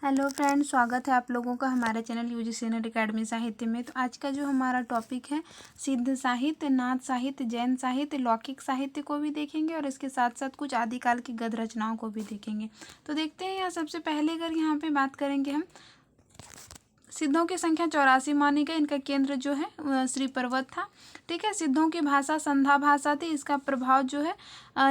Hello friends, स्वागत है आप लोगों का हमारे चैनल यूजीसी नेट अकेडमी साहित्य में। तो आज का जो हमारा टॉपिक है सिद्ध साहित्य, नाथ साहित्य, जैन साहित्य, लौकिक साहित्य को भी देखेंगे और इसके साथ साथ कुछ आदिकाल की गद्य रचनाओं को भी देखेंगे। तो देखते हैं यहाँ सबसे पहले अगर यहाँ पे बात करेंगे हम सिद्धों की संख्या 84 मानी गई। इनका केंद्र जो है श्री पर्वत था। ठीक है। सिद्धों की भाषा संध्या भाषा थी। इसका प्रभाव जो है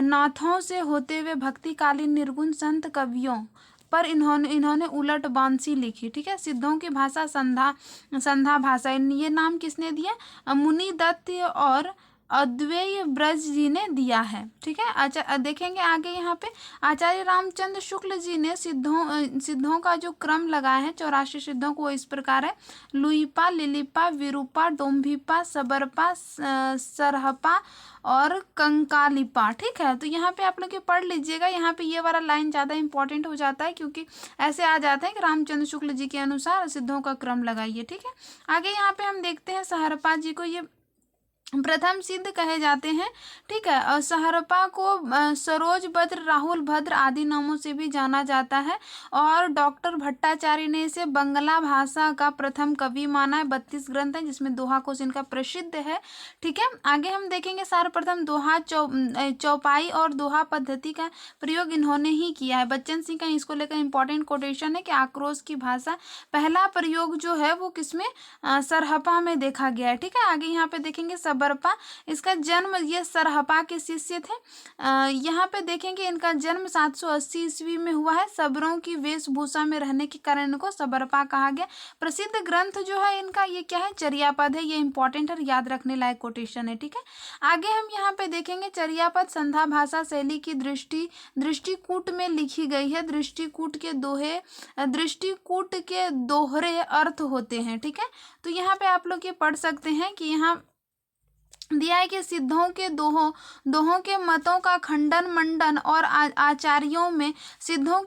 नाथों से होते हुए भक्तिकालीन निर्गुण संत कवियों पर इन्होंने उलट बांसी लिखी। ठीक है। सिद्धों की भाषा संध्या भाषा। ये नाम किसने दिया? मुनि दत्त और अद्वैय ब्रज जी ने दिया है। ठीक है। अच्छा, देखेंगे आगे यहाँ पे आचार्य रामचंद्र शुक्ल जी ने सिद्धों का जो क्रम लगाया है 84 सिद्धों को, इस प्रकार है: लुईपा, लिलिपा, विरूपा, डोम्भिपा, सबरपा, सरहपा और कंकालिपा। ठीक है। तो यहाँ पे आप लोग ये पढ़ लीजिएगा। यहाँ पे ये वाला लाइन ज़्यादा इंपॉर्टेंट हो जाता है क्योंकि ऐसे आ जाते हैं कि रामचंद्र शुक्ल जी के अनुसार सिद्धों का क्रम लगाइए। ठीक है। आगे यहाँ पे हम देखते हैं सहरपा जी को। ये प्रथम सिद्ध कहे जाते हैं। ठीक है। और सहरपा को सरोज भद्र, राहुल भद्र आदि नामों से भी जाना जाता है और डॉक्टर भट्टाचार्य ने इसे बंगला भाषा का प्रथम कवि माना है। 32 ग्रंथ हैं जिसमें दोहा कोश इनका प्रसिद्ध है। ठीक है। आगे हम देखेंगे सर्वप्रथम दोहा चौपाई और दोहा पद्धति का प्रयोग इन्होंने ही किया है। बच्चन सिंह का इसको लेकर इंपॉर्टेंट कोटेशन है कि आक्रोश की भाषा पहला प्रयोग जो है वो किसमें? सरहपा में देखा गया है। ठीक है। आगे यहाँ पे देखेंगे सबरपा। इसका जन्म, ये सरहपा के शिष्य थे। यहाँ पे देखेंगे इनका जन्म 780 ईस्वी में हुआ है। सबरों की वेशभूषा में रहने के कारण इनको सबरपा कहा गया। प्रसिद्ध ग्रंथ जो है इनका ये क्या है? चर्यापद है। ये इंपॉर्टेंट है, याद रखने लायक कोटेशन है। ठीक है। आगे हम यहाँ पे देखेंगे चर्यापद संध्या भाषा शैली की दृष्टिकूट में लिखी गई है। दृष्टिकूट के दोहरे अर्थ होते हैं। ठीक है। तो यहाँ पे आप लोग ये पढ़ सकते हैं कि यहाँ दिया है कि सिद्धों के दोहों के मतों का खंडन मंडन और आचार्यों में सिद्धों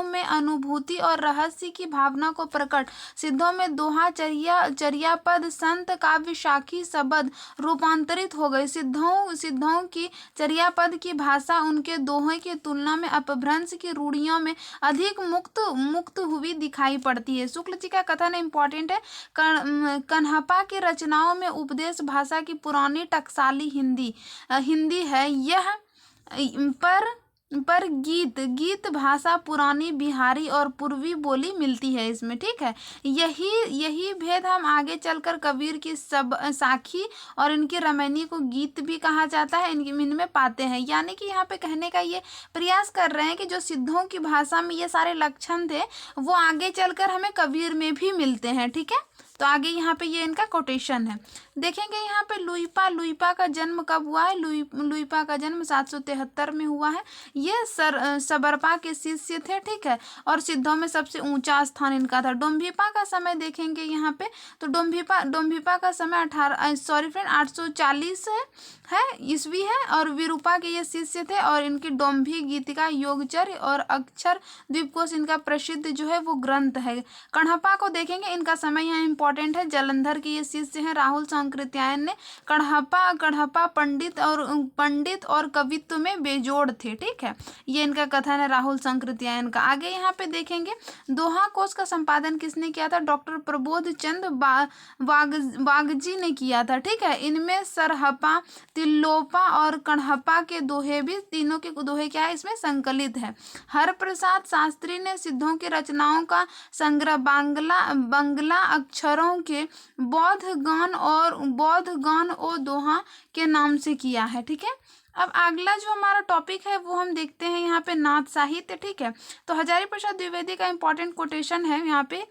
में अनुभूति और रहस्य की भावना को प्रकट, सिद्धों में दोहा चर्यापद संत काव्य शाखी शब्द रूपांतरित हो गए। सिद्धों की चर्यापद की भाषा उनके दोहे की तुलना में अपभ्रंश की रूढ़ियों में अधिक मुक्त हुई दिखाई पड़ती है। शुक्ल जी का कथन इंपॉर्टेंट है। कन्हपा की रचनाओं में उपदेश भाषा की पुरानी टकसाली हिंदी है। यह पर गीत भाषा पुरानी बिहारी और पूर्वी बोली मिलती है इसमें। ठीक है। यही भेद हम आगे चलकर कबीर की सब साखी और इनकी रमैनी को गीत भी कहा जाता है इनमें पाते हैं। यानी कि यहाँ पे कहने का ये प्रयास कर रहे हैं कि जो सिद्धों की भाषा में ये सारे लक्षण थे वो आगे चलकर हमें कबीर में भी मिलते हैं। ठीक है। तो आगे यहाँ पे ये इनका कोटेशन है। देखेंगे यहाँ पे लुईपा का जन्म कब हुआ है? लुईपा का जन्म 773 में हुआ है। ये सबरपा के शिष्य थे। ठीक है। और सिद्धों में सबसे ऊंचा स्थान इनका था। डोम्भिपा का समय देखेंगे यहाँ पे, तो डोम्भिपा का समय 840 है ईस्वी है और विरूपा के ये शिष्य थे और इनकी डोम्भी गीतिका, योगचर्य और अक्षर द्वीपकोश इनका प्रसिद्ध जो है वो ग्रंथ है। कण्हपा को देखेंगे, इनका समय यहाँ इंपॉर्टेंट है। जलंधर के ये शिष्य हैं राहुल सांकृत्यायन ने। कण्हपा पंडित और कवित्व में बेजोड़ थे। ठीक है। ये इनका कथन है राहुल सांकृत्यायन का। आगे यहाँ पे देखेंगे दोहा कोश का संपादन किसने किया था? डॉक्टर प्रबोध चंद बागजी ने किया था। ठीक है। इनमें सरहपा, तिल्लोपा और कण्हपा के दोहे भी, तीनों के दोहे क्या है इसमें संकलित है। हरप्रसाद शास्त्री ने सिद्धों की रचनाओं का संग्रह बंगला अक्षरों के बौद्ध गान और दोहा के नाम से किया है। ठीक है। अब अगला जो हमारा टॉपिक है वो हम देखते हैं यहाँ पे नाथ साहित्य। ठीक है। तो हजारी प्रसाद द्विवेदी का इंपॉर्टेंट कोटेशन है यहाँ पे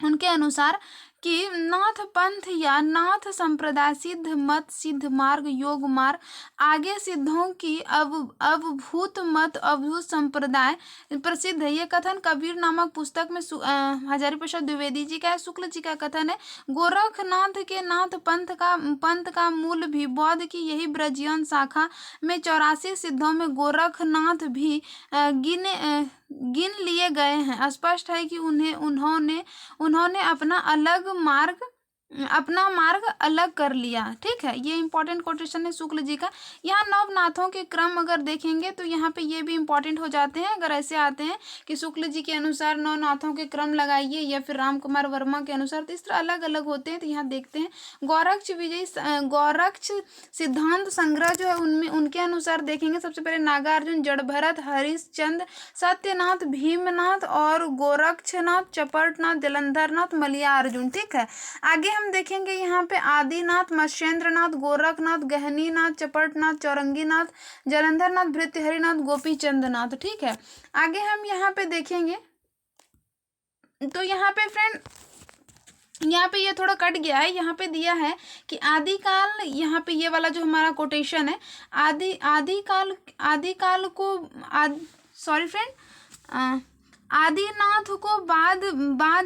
उनके अनुसार कि नाथ पंथ या नाथ संप्रदाय सिद्ध मत, सिद्ध मार्ग, योग मार्ग, आगे सिद्धों की अवभूत मत, अवधूत संप्रदाय प्रसिद्ध है। ये कथन कबीर नामक पुस्तक में हजारी प्रसाद द्विवेदी जी का है। शुक्ल जी का कथन है गोरखनाथ के नाथ पंथ का मूल भी बौद्ध की यही ब्रजियन शाखा में 84 सिद्धों में गोरखनाथ भी गिन लिए गए हैं। स्पष्ट है कि उन्होंने अपना अलग मार्ग अपना मार्ग अलग कर लिया। ठीक है, ये इंपॉर्टेंट कोटेशन है शुक्ल जी का। यहाँ नवनाथों के क्रम अगर देखेंगे तो यहाँ पे ये भी इंपॉर्टेंट हो जाते हैं। अगर ऐसे आते हैं कि शुक्ल जी के अनुसार नवनाथों के क्रम लगाइए या फिर राम कुमार वर्मा के अनुसार, तो इस तरह अलग अलग होते हैं। तो यहाँ देखते हैं गौरक्ष सिद्धांत संग्रह जो है उनमें उनके अनुसार देखेंगे। सबसे पहले नागार्जुन, जड़भरत, हरिश्चंद्र, सत्यनाथ, भीमनाथ और गोरक्षनाथ, चपटनाथ, जलंधरनाथ, मलियार्जुन। ठीक है, आगे हम देखेंगे यहाँ पे आदिनाथ, मत्स्येंद्रनाथ, गोरखनाथ, गहनीनाथ, चपटनाथ, चौरंगीनाथ, जलंधरनाथ, भृत्यहरिनाथ, गोपीचंद्रनाथ। ठीक है, आगे हम यहाँ पे देखेंगे तो यहाँ पे फ्रेंड यहाँ पे ये थोड़ा कट गया है। यहाँ पे दिया है कि आदिकाल, यहाँ पे ये वाला जो हमारा कोटेशन है, आदिकाल को सॉरी फ्रेंड, आदिनाथ को बाद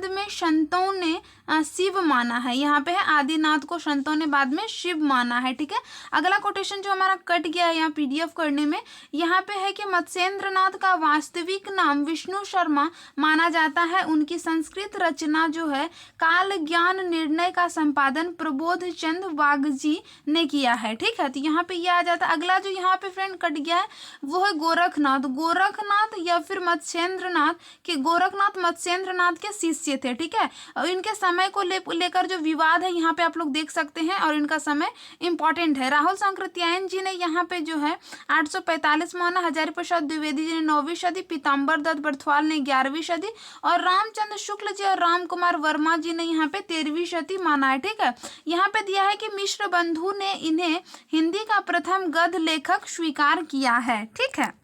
में संतों ने शिव माना है। यहाँ पे है आदिनाथ को संतों ने बाद में शिव माना है। ठीक है, अगला कोटेशन जो हमारा कट गया है यहाँ पीडीएफ करने में, यहाँ पे है कि मत्स्येंद्रनाथ का वास्तविक नाम विष्णु शर्मा माना जाता है। उनकी संस्कृत रचना जो है काल ज्ञान निर्णय का संपादन प्रबोध चंद वागजी ने किया है। ठीक है, तो यहाँ पे ये आ जाता है। अगला जो यहाँ पे फ्रेंड कट गया है वो है गोरखनाथ या फिर मत्स्येंद्रनाथ के। गोरखनाथ मत्स्येंद्रनाथ के शिष्य थे। ठीक है, और इनके समय को लेकर जो विवाद है यहाँ पे आप लोग देख सकते हैं और इनका समय इंपॉर्टेंट है। राहुल सांकृत्यायन जी ने यहाँ पे जो है 845 माना, हजारी प्रसाद द्विवेदी जी ने 9वीं सदी, पीताम्बर दत्त बर्थवाल ने 11वीं सदी और रामचंद्र शुक्ल जी और राम कुमार वर्मा जी ने यहाँ पे 13वीं सदी माना है। ठीक है, यहाँ पे दिया है कि मिश्र बंधु ने इन्हें हिंदी का प्रथम गद्य लेखक स्वीकार किया है। ठीक है,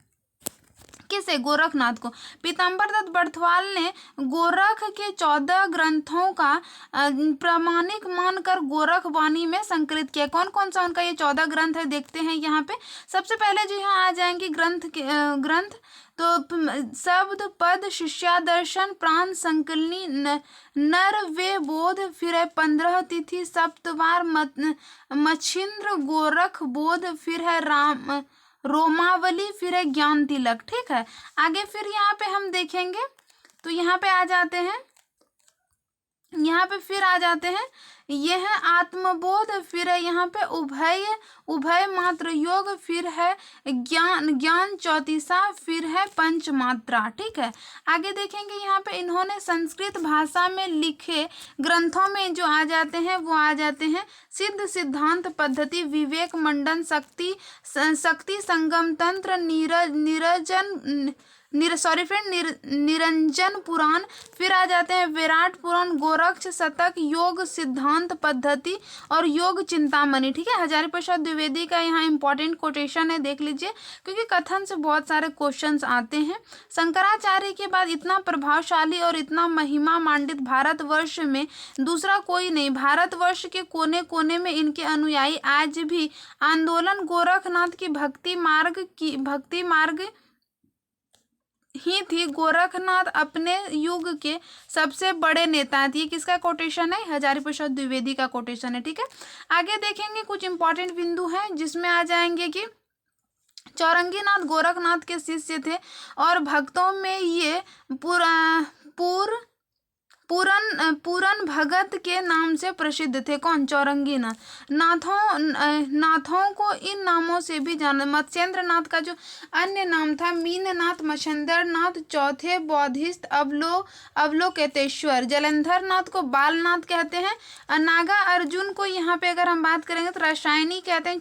किसे? गोरखनाथ को। पीताम्बर दत्त बर्थवाल ने गोरख के 14 ग्रंथों का प्रामाणिक मानकर गोरख वाणी में संकलित किया। कौन कौन सा उनका ये 14 ग्रंथ है देखते हैं यहाँ पे। सबसे पहले जो यहाँ आ जाएंगे ग्रंथ तो शब्द पद, शिष्यादर्शन, प्राण संकलनी, नर वे बोध, फिर है 15 तिथि, सप्तवार, मच्छिंद्र, गोरख बोध, फिर है रोमावली, फिर है ज्ञान तिलक। ठीक है, आगे फिर यहाँ पे हम देखेंगे तो यहाँ पे आ जाते हैं, ये है आत्मबोध, फिर है यहाँ पे उभय मात्र योग, फिर है ज्ञान चौतीसा, फिर है पंचमात्रा। ठीक है, आगे देखेंगे यहाँ पे इन्होंने संस्कृत भाषा में लिखे ग्रंथों में जो आ जाते हैं वो आ जाते हैं सिद्ध सिद्धांत पद्धति, विवेक मंडन, शक्ति संगम तंत्र, निरंजन पुराण, फिर आ जाते हैं विराट पुराण, गोरक्ष शतक, योग सिद्धांत पद्धति और योग चिंतामणि। ठीक है, हजारी प्रसाद द्विवेदी का यहाँ इंपॉर्टेंट कोटेशन है, देख लीजिए क्योंकि कथन से बहुत सारे क्वेश्चंस आते हैं। शंकराचार्य के बाद इतना प्रभावशाली और इतना महिमा मंडित भारतवर्ष में दूसरा कोई नहीं। भारतवर्ष के कोने कोने में इनके अनुयायी आज भी आंदोलन गोरखनाथ की भक्ति मार्ग ही थी। गोरखनाथ अपने युग के सबसे बड़े नेता थे। किसका कोटेशन है? हजारी प्रसाद द्विवेदी का कोटेशन है। ठीक है, आगे देखेंगे कुछ इंपॉर्टेंट बिंदु हैं जिसमें आ जाएंगे कि चौरंगीनाथ गोरखनाथ के शिष्य थे और भक्तों में ये पूरन भगत के नाम से प्रसिद्ध थे। कौन? चौरंगीनाथ। नाथों को इन नामों से भी जाना। मत्स्येंद्रनाथ का जो अन्य नाम था मीननाथ, मच्छेंद्रनाथ, चौथे बौद्धिस्त अवलोकेतेश्वर। जलंधरनाथ को बालनाथ कहते हैं। नागा अर्जुन को यहाँ पे अगर हम बात करेंगे तो रसायनी कहते हैं।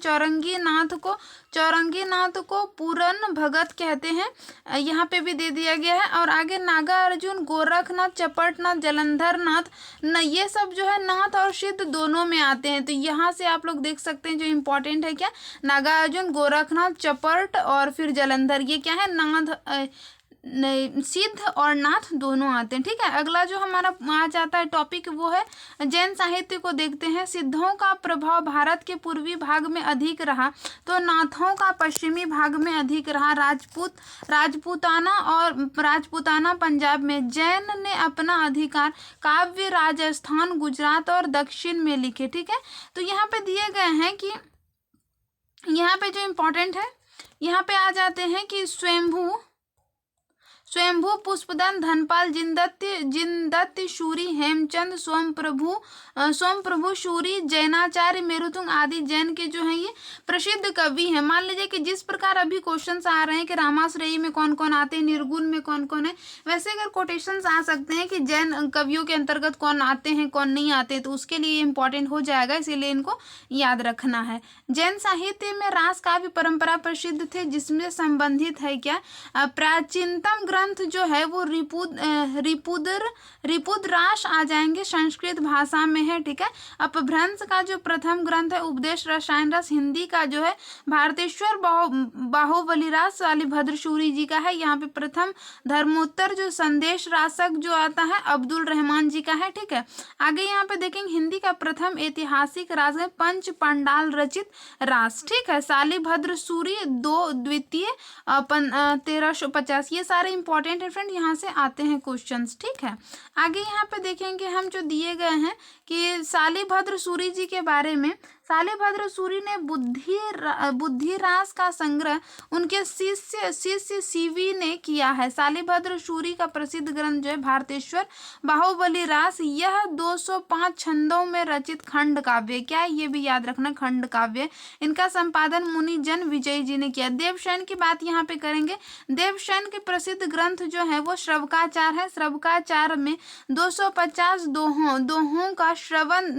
चौरंगीनाथ को पूरन भगत कहते हैं, यहाँ पे भी दे दिया गया है। और आगे नागा अर्जुन, गोरखनाथ, चपटनाथ, जलंधरनाथ ये सब जो है नाथ और सिद्ध दोनों में आते हैं। तो यहाँ से आप लोग देख सकते हैं जो इम्पोर्टेंट है क्या, नागा अर्जुन, गोरखनाथ, चपट और फिर जलंधर, ये क्या है नाथ सिद्ध और नाथ दोनों आते हैं। ठीक है, अगला जो हमारा आ जाता है टॉपिक वो है जैन साहित्य को देखते हैं। सिद्धों का प्रभाव भारत के पूर्वी भाग में अधिक रहा तो नाथों का पश्चिमी भाग में अधिक रहा। राजपूताना पंजाब में। जैन ने अपना अधिकार काव्य राजस्थान, गुजरात और दक्षिण में लिखे। ठीक है, तो यहाँ पे दिए गए हैं कि यहाँ पे जो इम्पोर्टेंट है यहाँ पे आ जाते हैं कि स्वयंभू पुष्पदत्त धनपाल जिनदत्त शूरी हेमचंद सोमप्रभु शूरी जैनाचार्य मेरुतुंग आदि जैन के जो है ये प्रसिद्ध कवि हैं। मान लीजिए कि जिस प्रकार अभी क्वेश्चंस आ रहे हैं कि रामाश्रयी में कौन कौन आते हैं, निर्गुण में कौन कौन है, वैसे अगर कोटेशंस आ सकते हैं कि जैन कवियों के अंतर्गत कौन आते हैं कौन नहीं आते, तो उसके लिए इंपॉर्टेंट हो जाएगा, इसीलिए इनको याद रखना है। जैन साहित्य में रास काव्य परंपरा प्रसिद्ध थे, जिसमें संबंधित है क्या, प्राचीनतम ग्रंथ जो है वो रिपुद रास आ जाएंगे, संस्कृत भाषा में है, ठीक है। अपभ्रंश का जो प्रथम ग्रंथ है उपदेश रसायन रस, हिंदी का जो है भारतेश्वर बाहुबली रास शालिभद्र शूरी जी का है। यहाँ पे प्रथम धर्मोत्तर जो संदेश रासक जो आता है अब्दुल रहमान जी का है, ठीक है। आगे यहाँ पे देखेंगे हिंदी का प्रथम ऐतिहासिक रास है पंच पांडाल रचित रास, ठीक है, शालिभद्र सूरी दो द्वितीय 1350। ये सारे इंपॉर्टेंट है फ्रेंड, यहाँ से आते हैं क्वेश्चंस, ठीक है। आगे यहाँ पे देखेंगे हम जो दिए गए हैं कि शालिभद्र सूरी जी के बारे में। शालिभद्र सूरी ने बुद्धि रास का संग्रह उनके शिष्य सीवी ने किया है। शालिभद्र सूरी का प्रसिद्ध ग्रंथ जो है भारतेश्वर बाहुबली रास, यह 205 छंदों में रचित खंड काव्य, क्या है ये भी याद रखना, खंड काव्य। इनका संपादन मुनि जन विजय जी ने किया। देवशयन की बात यहाँ पे करेंगे। देवशयन के प्रसिद्ध ग्रंथ जो है वो श्रवकाचार है। श्रवकाचार में 250 दोहों का श्रवण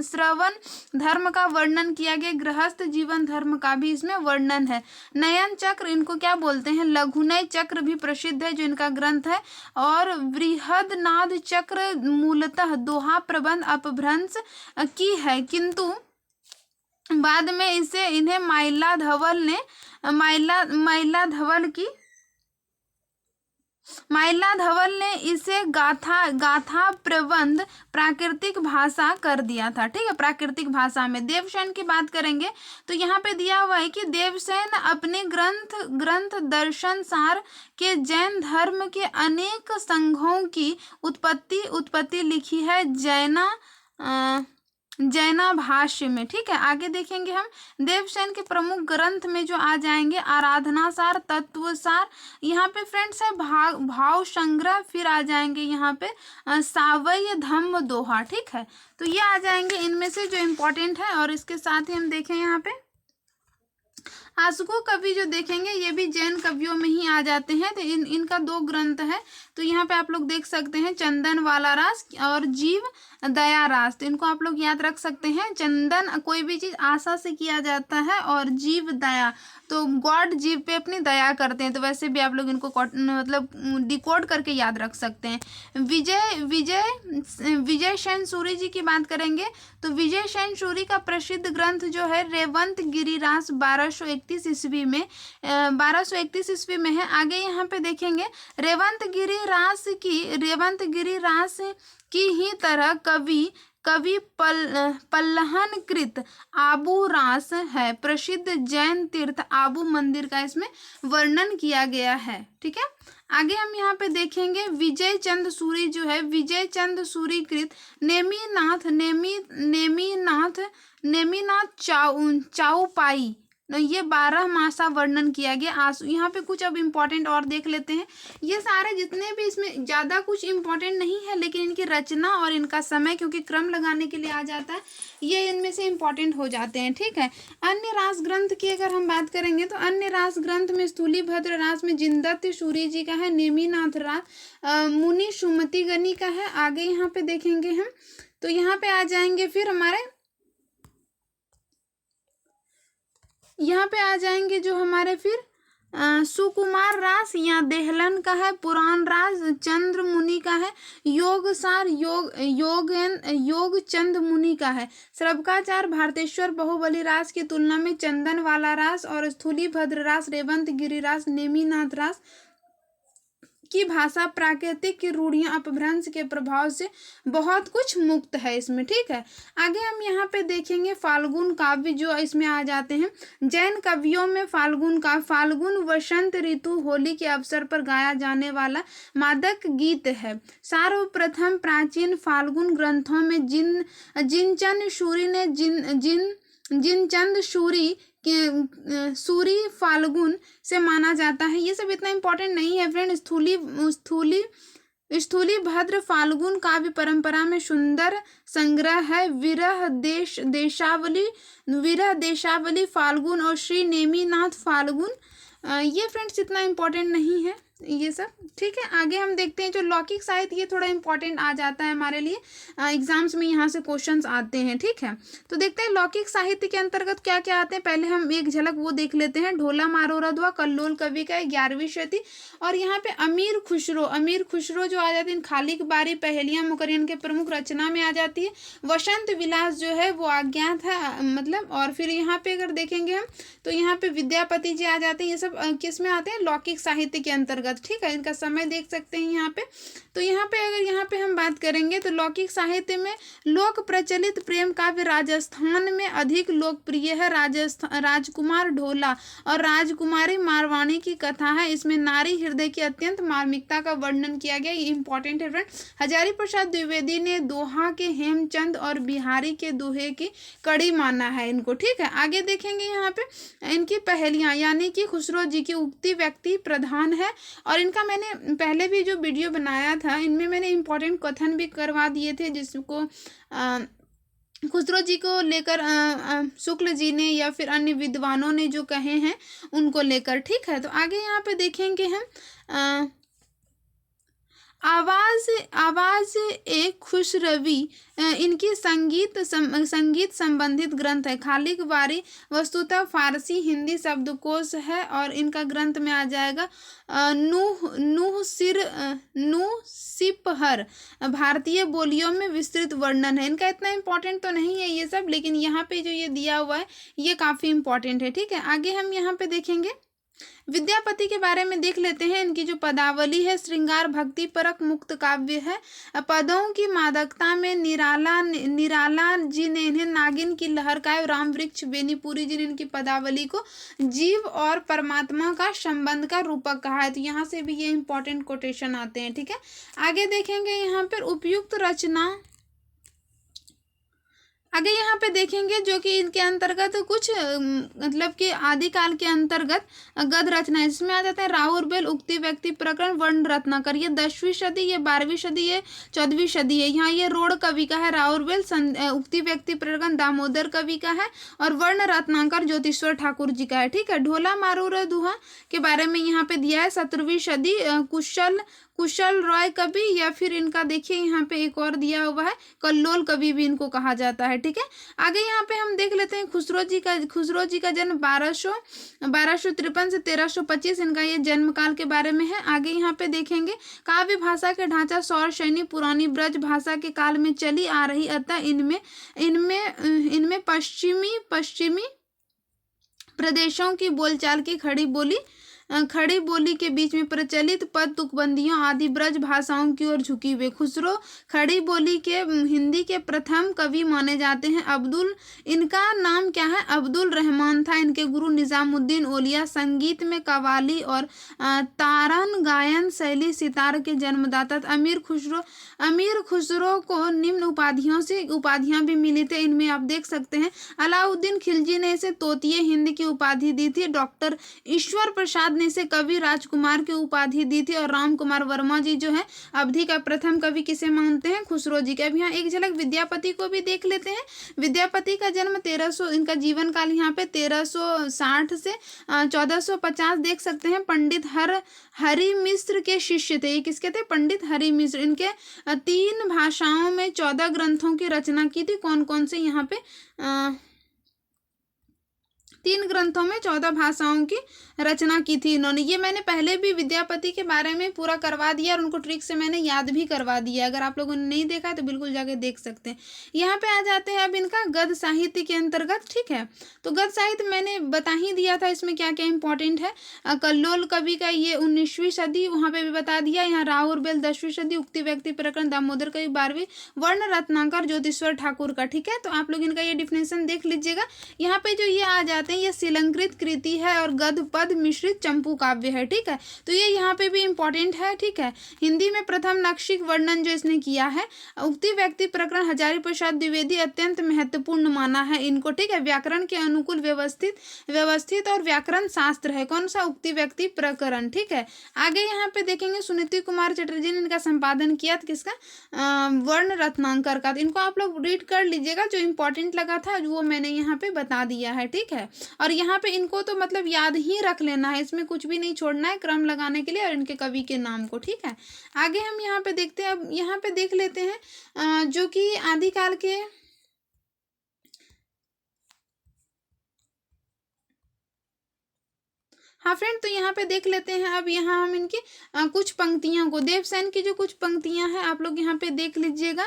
धर्म का वर्णन किया गया। गृहस्थ जीवन धर्म का भी इसमें वर्णन है। नयन चक्र, इनको क्या बोलते हैं, लघुनय चक्र भी प्रसिद्ध है जो इनका ग्रंथ है। और बृहदनाद चक्र मूलतः दोहा प्रबंध अपभ्रंश की है, किंतु बाद में इन्हें माइला धवल ने इसे गाथा प्रबंध प्राकृतिक भाषा कर दिया था, ठीक है, प्राकृतिक भाषा में। देवसेन की बात करेंगे तो यहाँ पे दिया हुआ है कि देवसेन अपने ग्रंथ दर्शन सार के जैन धर्म के अनेक संघों की उत्पत्ति लिखी है जैना भाष्य में, ठीक है। आगे देखेंगे हम देवसेन के प्रमुख ग्रंथ में जो आ जाएंगे आराधना सार, तत्व सार, यहाँ पे फ्रेंड्स है भाव संग्रह, फिर आ जाएंगे यहाँ पे सावय धम्म दोहा, ठीक है। तो ये आ जाएंगे इनमें से जो इम्पोर्टेंट है। और इसके साथ ही हम देखें यहाँ पे आसुको कवि जो देखेंगे ये भी जैन कवियों में ही आ जाते हैं। तो इनका 2 ग्रंथ है, तो यहाँ पे आप लोग देख सकते हैं चंदन वाला रास और जीव दया रास। तो इनको आप लोग याद रख सकते हैं। चंदन कोई भी चीज आशा से किया जाता है और जीव दया, तो गॉड जीव पे अपनी दया करते हैं, तो वैसे भी आप लोग इनको मतलब डिकोड करके याद रख सकते हैं। विजय शैन सूरी जी की बात करेंगे तो विजय शैन सूरी का प्रसिद्ध ग्रंथ जो है रेवंत गिरिरास 1231 ईस्वी में है। आगे यहाँ पे देखेंगे रेवंत गिरिरास की ही तरह कवि पल्लहन कृत आबू रास है। प्रसिद्ध जैन तीर्थ आबू मंदिर का इसमें वर्णन किया गया है, ठीक है। आगे हम यहाँ पे देखेंगे विजय चंद सूरी जो है विजय चंद सूरी कृत नेमीनाथ चाउपाई, ये 12 मासा वर्णन किया गया। आंसू, यहाँ पे कुछ अब इम्पोर्टेंट और देख लेते हैं। ये सारे जितने भी इसमें ज़्यादा कुछ इम्पोर्टेंट नहीं है, लेकिन इनकी रचना और इनका समय क्योंकि क्रम लगाने के लिए आ जाता है, ये इनमें से इम्पोर्टेंट हो जाते हैं, ठीक है। अन्य रास ग्रंथ की अगर हम बात करेंगे तो अन्य रास ग्रंथ में स्थूलीभद्र रास में जिनदत्त सूरी जी का है, नेमीनाथ रास मुनि सुमति गनी का है। आगे यहाँ पे देखेंगे हम तो यहाँ पे आ जाएंगे फिर हमारे यहाँ पे आ जाएंगे जो हमारे फिर सुकुमार रास या देहलन का है, पुराण रास चंद्र मुनि का है, योगसार योग चंद मुनि का है। श्रवकाचार भारतेश्वर बाहुबली रास की तुलना में चंदन वाला रास और स्थूलीभद्र रास रेवंत गिरि रास नेमीनाथ रास की भाषा प्राकृतिक की रूढ़ियां अपभ्रंश के प्रभाव से बहुत कुछ मुक्त है इसमें, ठीक है। आगे हम यहाँ पे देखेंगे फाल्गुन काव्य जो इसमें आ जाते हैं। जैन कवियों में फाल्गुन वसंत ऋतु होली के अवसर पर गाया जाने वाला मादक गीत है। सर्वप्रथम प्राचीन फाल्गुन ग्रंथों में जिनचंद सूरी सूरी फाल्गुन से माना जाता है। ये सब इतना इम्पोर्टेंट नहीं है फ्रेंड। स्थूली भद्र फाल्गुन काव्य परंपरा में सुंदर संग्रह है। विरह देशावली फाल्गुन और श्री नेमिनाथ फाल्गुन। ये फ्रेंड्स इतना इम्पोर्टेंट नहीं है ये सब, ठीक है। आगे हम देखते हैं जो लौकिक साहित्य, ये थोड़ा इम्पोर्टेंट आ जाता है हमारे लिए, एग्जाम्स में यहाँ से क्वेश्चंस आते हैं, ठीक है। तो देखते हैं लौकिक साहित्य के अंतर्गत क्या क्या आते हैं। पहले हम एक झलक वो देख लेते हैं। ढोला मारो रधवा कल्लोल कवि का 11वीं शती। और यहाँ पे अमीर खुसरो जो आ जाती है खालिक बारी पहेलियाँ मुकरियन के प्रमुख रचना में आ जाती है। वसंत विलास जो है वो अज्ञात है मतलब। और फिर यहाँ पे अगर देखेंगे हम तो यहाँ पे विद्यापति जी आ जाते हैं। ये सब किस में आते हैं? लौकिक साहित्य के अंतर्गत, ठीक है। इनका समय देख सकते हैं यहाँ पे। तो यहाँ पे अगर यहाँ पे हम बात करेंगे तो लौकिक साहित्य में लोक प्रचलित प्रेम काव्य राजस्थान में अधिक लोकप्रिय है। राजकुमार ढोला और राजकुमारी मारवाणी की कथा है। इसमें नारी हृदय की अत्यंत मार्मिकता का वर्णन किया गया। ये इंपॉर्टेंट है फ्रेंड। हजारी प्रसाद द्विवेदी ने दोहा के हेमचंद और बिहारी के दोहे की कड़ी माना है इनको, ठीक है। आगे देखेंगे यहाँ पे इनकी पहेलियाँ, यानी कि खुसरो जी की उक्ति व्यक्ति प्रधान है। और इनका मैंने पहले भी जो वीडियो बनाया था इनमें मैंने इम्पोर्टेंट कथन भी करवा दिए थे, जिसको खुसरो जी को लेकर शुक्ल जी ने या फिर अन्य विद्वानों ने जो कहे हैं उनको लेकर, ठीक है। तो आगे यहाँ पे देखेंगे हम आवाज एक खुश रवि इनकी संगीत संबंधित ग्रंथ है। खालिक बारी वस्तुतः फारसी हिंदी शब्दकोश है और इनका ग्रंथ में आ जाएगा नूह सिपहर। भारतीय बोलियों में विस्तृत वर्णन है। इनका इतना इम्पोर्टेंट तो नहीं है ये सब, लेकिन यहाँ पे जो ये दिया हुआ है ये काफ़ी इम्पोर्टेंट है, ठीक है। आगे हम यहाँ पे देखेंगे विद्यापति के बारे में देख लेते हैं। इनकी जो पदावली है श्रृंगार भक्ति परक मुक्त काव्य है। पदों की मादकता में निराला जी ने इन्हें नागिन की लहर का, राम वृक्ष बेनीपुरी जी ने इनकी पदावली को जीव और परमात्मा का संबंध का रूपक कहा है। तो यहाँ से भी ये इंपॉर्टेंट कोटेशन आते हैं, ठीक है। आगे देखेंगे यहाँ पर उपयुक्त रचना। आगे यहाँ पे देखेंगे जो कि इनके अंतर्गत कुछ मतलब कि आदिकाल के अंतर्गत गद्य रचना है। इसमें आ जाता है राउरबेल उक्ति व्यक्ति प्रकरण वर्ण रत्नाकर। ये 10वीं सदी, ये 12वीं सदी, ये 14वीं सदी है। यहाँ ये रोड कवि का है। राउरबेल उक्ति व्यक्ति प्रकरण दामोदर कवि का है और वर्ण रत्नाकर ज्योतिश्वर ठाकुर जी का है, ठीक है। ढोला मारू रधुआ के बारे में यहाँ पे दिया है 17वीं सदी कुशल रॉय कवि, या फिर इनका देखिए यहाँ पे एक और दिया हुआ है कल्लोल कवि भी इनको कहा जाता है, ठीक है। आगे यहाँ पे हम देख लेते हैं खुसरो जी का जन्म 1253 से 1325 इनका ये जन्म काल के बारे में है। आगे यहाँ पे देखेंगे काव्य भाषा के ढांचा सौर शैनी पुरानी ब्रज भाषा के काल में चली आ रही, अतः इनमें पश्चिमी प्रदेशों की बोलचाल की खड़ी बोली के बीच में प्रचलित पद तुकबंदियों आदि ब्रज भाषाओं की ओर झुकी हुई। खुसरो खड़ी बोली के हिंदी के प्रथम कवि माने जाते हैं। इनका नाम क्या है? अब्दुल रहमान था। इनके गुरु निजामुद्दीन औलिया संगीत में कव्वाली और तारन गायन शैली सितार के जन्मदाता। अमीर खुसरो को निम्न उपाधियां भी मिली थी। इनमें आप देख सकते हैं अलाउद्दीन खिलजी ने इसे तोतिए हिंद की उपाधि दी थी। डॉक्टर ईश्वर प्रसाद ने इसे कवि राजकुमार की उपाधि दी थी। और राम कुमार वर्मा जी जो है अवधि का प्रथम कवि किसे मानते हैं? खुसरो जी के। अब यहाँ एक झलक विद्यापति को भी देख लेते हैं। विद्यापति का जन्म 1300, इनका जीवन काल यहाँ पे 1360 से 1450 देख सकते हैं। पंडित हरि मिश्र के शिष्य थे। ये किसके थे? पंडित हरि मिश्र। इनके 3 भाषाओं में 14 ग्रंथों की रचना की थी। कौन कौन से? यहाँ पे 3 ग्रंथों में 14 भाषाओं की रचना की थी इन्होंने। ये मैंने पहले भी विद्यापति के बारे में पूरा करवा दिया और उनको ट्रिक से मैंने याद भी करवा दिया। अगर आप लोगों ने नहीं देखा है तो बिल्कुल जाके देख सकते हैं। यहाँ पे आ जाते हैं अब इनका गद्य साहित्य के अंतर्गत, ठीक है। तो गद्य साहित्य मैंने बता ही दिया था इसमें क्या क्या इंपॉर्टेंट है। कल्लोल कवि का ये 19वीं सदी वहाँ पे भी बता दिया। यहाँ राउरबेल 10वीं सदी, उक्ति व्यक्ति प्रकरण दामोदर कवि 12वीं, वर्ण रत्नाकर ज्योतिश्वर ठाकुर का, ठीक है। तो आप लोग इनका ये डिफिनेशन देख लीजिएगा। यहाँ पे जो ये आ जाता बताते हैं ये शिलंकृत कृति है और गद्य पद मिश्रित चंपू काव्य है, ठीक है। तो ये यहाँ पे भी इंपॉर्टेंट है, ठीक है। हिंदी में प्रथम नक्षिक वर्णन जो इसने किया है, उक्ति व्यक्ति प्रकरण हजारी प्रसाद द्विवेदी अत्यंत महत्वपूर्ण माना है इनको, ठीक है। व्याकरण के अनुकूल व्यवस्थित और व्याकरण शास्त्र है। कौन सा? उक्ति व्यक्ति प्रकरण, ठीक है। आगे यहाँ पे देखेंगे सुनीति कुमार चटर्जी ने इनका संपादन किया था, किसका? वर्ण रत्नाकर का। तो इनको आप लोग रीड कर लीजिएगा, जो इंपॉर्टेंट लगा था वो मैंने यहाँ पे बता दिया है, ठीक है। और यहाँ पे इनको तो मतलब याद ही रख लेना है, इसमें कुछ भी नहीं छोड़ना है क्रम लगाने के लिए और इनके कवि के नाम को, ठीक है। आगे हम यहाँ पे देखते हैं, अब यहाँ पे देख लेते हैं जो कि आदिकाल के हाँ फ्रेंड, तो यहाँ पे देख लेते हैं। अब यहाँ हम इनकी कुछ पंक्तियों को, देवसेन की जो कुछ पंक्तियां हैं आप लोग यहाँ पे देख लीजिएगा।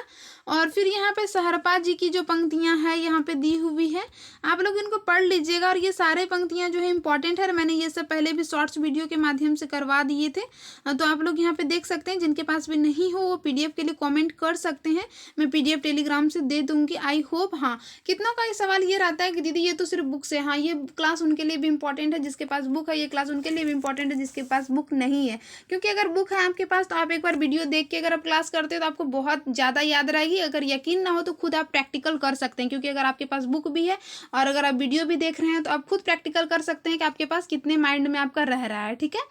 और फिर यहाँ पे सहरपा जी की जो पंक्तियां हैं यहाँ पे दी हुई है, आप लोग इनको पढ़ लीजिएगा। और ये सारे पंक्तियां जो है इंपॉर्टेंट है, मैंने ये सब पहले भी शॉर्ट्स वीडियो के माध्यम से करवा दिए थे, तो आप लोग यहाँ पे देख सकते हैं। जिनके पास भी नहीं हो वो PDF के लिए कॉमेंट कर सकते हैं, मैं PDF टेलीग्राम से दे दूंगी। I hope. हाँ, कितनों का ये सवाल ये रहता है कि दीदी ये तो सिर्फ बुक से, हाँ ये क्लास उनके लिए भी इंपॉर्टेंट है जिसके पास बुक है, ये क्लास उनके लिए भी इंपॉर्टेंट है जिसके पास बुक नहीं है। क्योंकि अगर बुक है आपके पास तो आप एक बार वीडियो देख के अगर आप क्लास करते हो तो आपको बहुत ज़्यादा याद रहेगी। अगर यकीन ना हो तो खुद आप प्रैक्टिकल कर सकते हैं, क्योंकि अगर आपके पास बुक भी है और अगर आप वीडियो भी देख रहे हैं तो आप खुद प्रैक्टिकल कर सकते हैं कि आपके पास कितने माइंड में आपका रह रहा है, ठीक है।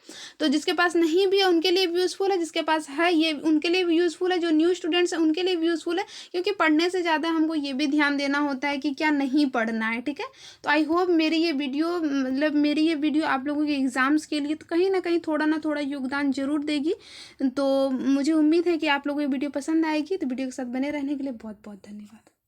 तो जिसके पास नहीं भी है उनके लिए भी यूज़फुल है, जिसके पास है ये उनके लिए भी यूज़फुल है, जो न्यू स्टूडेंट्स हैं उनके लिए भी यूज़फुल है। क्योंकि पढ़ने से ज़्यादा हमको ये भी ध्यान देना होता है कि क्या नहीं पढ़ना है, ठीक है। तो आई होप मेरी ये वीडियो आप लोगों के एग्ज़ाम्स के लिए तो कहीं ना कहीं थोड़ा ना थोड़ा योगदान जरूर देगी। तो मुझे उम्मीद है कि आप लोगों को ये वीडियो पसंद आएगी। तो वीडियो के साथ बने रहने के लिए बहुत बहुत धन्यवाद।